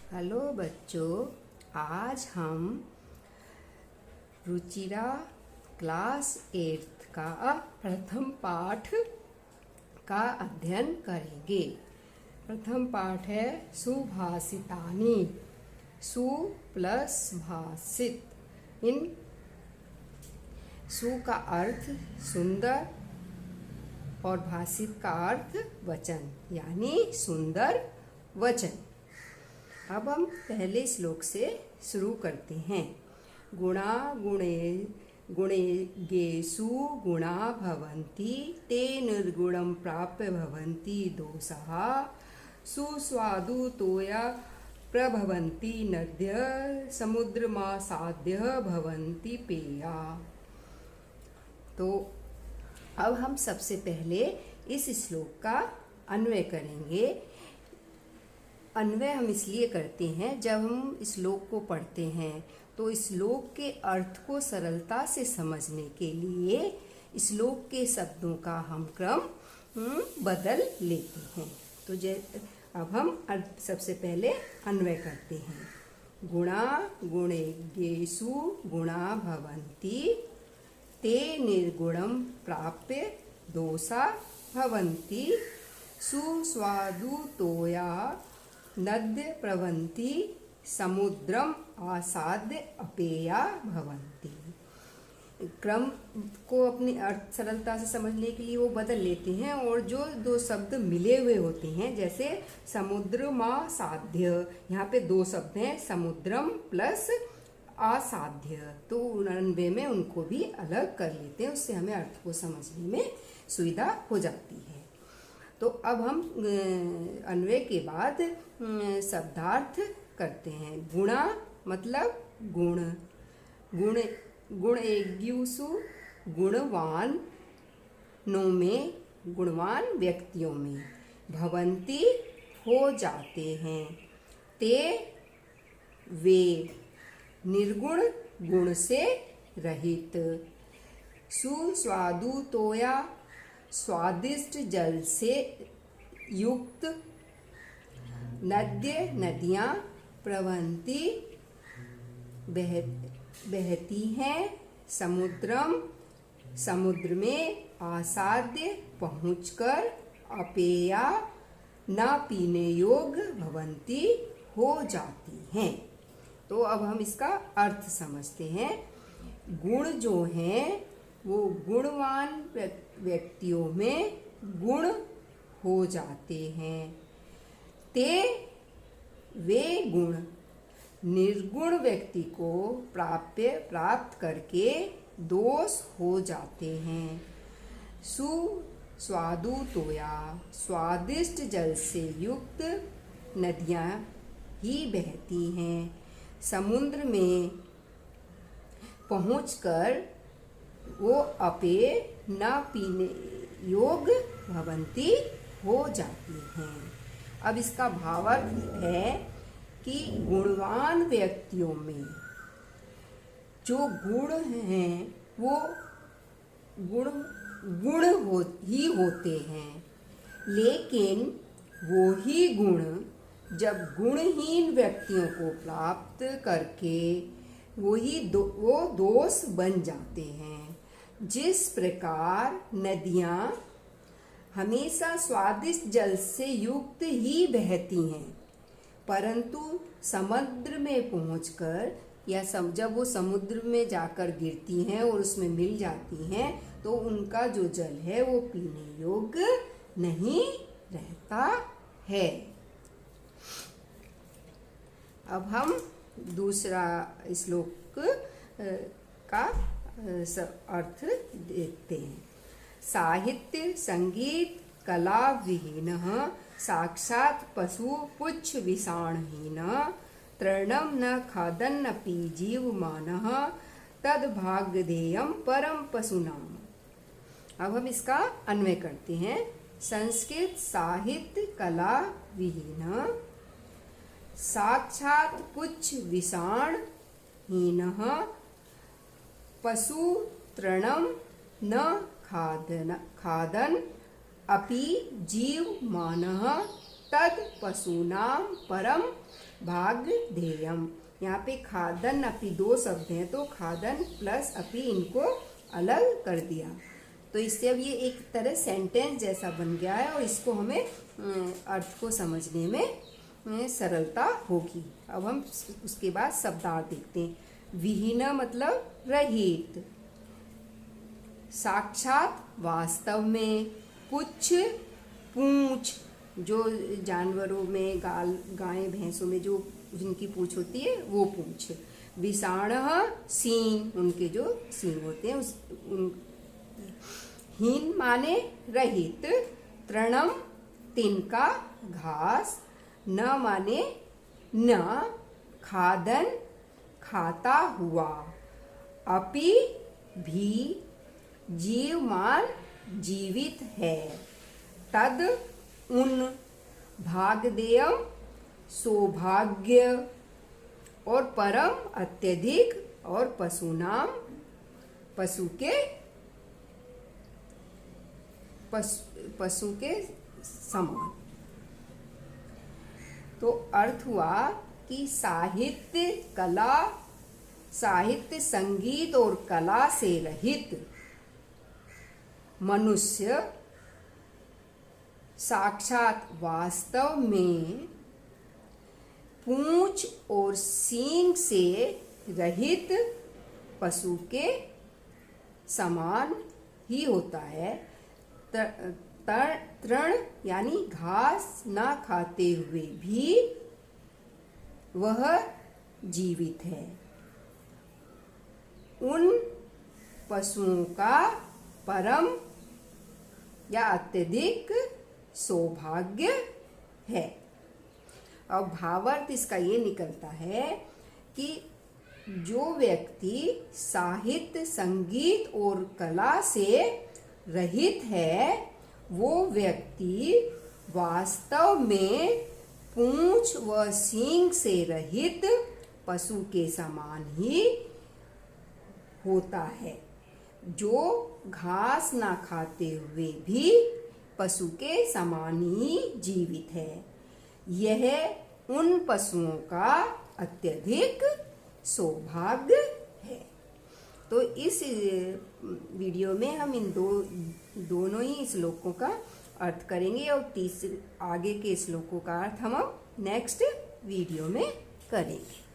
Hello बच्चों, आज हम रुचिरा क्लास 8 का प्रथम पाठ का अध्ययन करेंगे। प्रथम पाठ है सुभाषितानि। सु प्लस भाषित। इन सु का अर्थ सुंदर और भाषित का अर्थ वचन, यानी सुंदर वचन। अब हम पहले श्लोक से शुरू करते हैं। गुणा गुणे गुणेषु गुणा भवन्ति ते निर्गुणं प्राप्य भवन्ति दोषः सुस्वादु तोया प्रभवन्ति नद्य समुद्रमासाद्य भवन्ति पेया। तो अब हम सबसे पहले इस श्लोक का अन्वय करेंगे। अन्वय हम इसलिए करते हैं, जब हम श्लोक को पढ़ते हैं तो श्लोक के अर्थ को सरलता से समझने के लिए श्लोक के शब्दों का हम क्रम बदल लेते हैं। तो अब हम सबसे पहले अन्वय करते हैं। गुणा गुणेषु गुणा भवन्ति ते निर्गुणं प्राप्य दोषा भवन्ति सुस्वादु तोया नद्य प्रवन्ति समुद्रम आसाद्य अपेया भवन्ति। क्रम को अपनी अर्थ सरलता से समझने के लिए वो बदल लेते हैं और जो दो शब्द मिले हुए होते हैं, जैसे समुद्रमासाद्य, यहाँ पे दो शब्द हैं समुद्रम प्लस असाध्य, तो अन्वय में उनको भी अलग कर लेते हैं। उससे हमें अर्थ को समझने में सुविधा हो जाती है। तो अब हम अन्वय के बाद शब्दार्थ करते हैं। गुणा मतलब गुण, गुणेषु गुणवान नो में, गुणवान व्यक्तियों में, भवन्ति हो जाते हैं, ते वे निर्गुण गुण से रहित, सुस्वादु तोया स्वादिष्ट जल से युक्त, नद्य नदियाँ प्रवन्ति बहती हैं, समुद्रम समुद्र में, आसाद्य पहुँचकर, अपेया न पीने योग्य भवन्ति हो जाती हैं। तो अब हम इसका अर्थ समझते हैं। गुण जो हैं वो गुणवान व्यक्तियों में गुण हो जाते हैं, ते वे गुण निर्गुण व्यक्ति को प्राप्त करके दोष हो जाते हैं। सुस्वादु तोया स्वादिष्ट जल से युक्त नदियाँ ही बहती हैं, समुद्र में पहुंचकर वो अपेय न पीने योग्य भवन्ति हो जाती हैं। अब इसका भावार्थ है कि गुणवान व्यक्तियों में जो गुण हैं वो गुण ही होते हैं, लेकिन वो ही गुण जब गुणहीन व्यक्तियों को प्राप्त करके वो दोष बन जाते हैं। जिस प्रकार नदियाँ हमेशा स्वादिष्ट जल से युक्त ही बहती हैं, परंतु समुद्र में पहुंचकर या जब वो समुद्र में जाकर गिरती हैं और उसमें मिल जाती हैं, तो उनका जो जल है वो पीने योग्य नहीं रहता है। अब हम दूसरा श्लोक का अर्थ देखते हैं। साहित्य संगीत कला विहीनः साक्षात् पशु पुच्छ विषाणहीनः तृणं न खादन्नपि जीवमानः तद्भाग्यधेयं परम पशूनाम्। अब हम इसका अन्वय करते हैं। संस्कृत साहित्य कला विहीनः साक्षात् पुच्छ विषाणहीनः पशु तृणं न खादन् अपि जीवमानः तद पशूनाम परम भागधेयम। यहाँ पे खादन अपि दो शब्द हैं, तो खादन प्लस अपि इनको अलग कर दिया, तो इससे अब ये एक तरह सेंटेंस जैसा बन गया है और इसको हमें अर्थ को समझने में सरलता होगी। अब हम उसके बाद शब्दार्थ देखते हैं। विहीन मतलब रहित, साक्षात वास्तव में, पुच्छ पूंछ, जो जानवरों में गाय भैंसों में जो जिनकी पूंछ होती है वो पूंछ, विषाणः सींग, उनके जो सींग होते हैं हीन माने रहित, तृणम तिनका घास, न माने न, खादन खाता हुआ, अपि भी जीवमान जीवित है, तद उन, भागधेयम सौभाग्य, और परम अत्यधिक, और पशुनाम पशु के समान। तो अर्थ हुआ कि साहित्य कला, साहित्य संगीत और कला से रहित मनुष्य साक्षात वास्तव में पूंछ और सींग से रहित पशु के समान ही होता है। तृण यानी घास ना खाते हुए भी वह जीवित है। उन पशुओं का परम या अत्यधिक सौभाग्य है। अब भावार्थ इसका ये निकलता है कि जो व्यक्ति साहित्य संगीत और कला से रहित है वो व्यक्ति वास्तव में पूंछ व सींग से रहित पशु के समान ही होता है, जो घास ना खाते हुए भी पशु के समान ही जीवित है। यह उन पशुओं का अत्यधिक सौभाग्य है। तो इस वीडियो में हम इन दोनों ही श्लोकों का अर्थ करेंगे और आगे के श्लोकों का अर्थ हम नेक्स्ट वीडियो में करेंगे।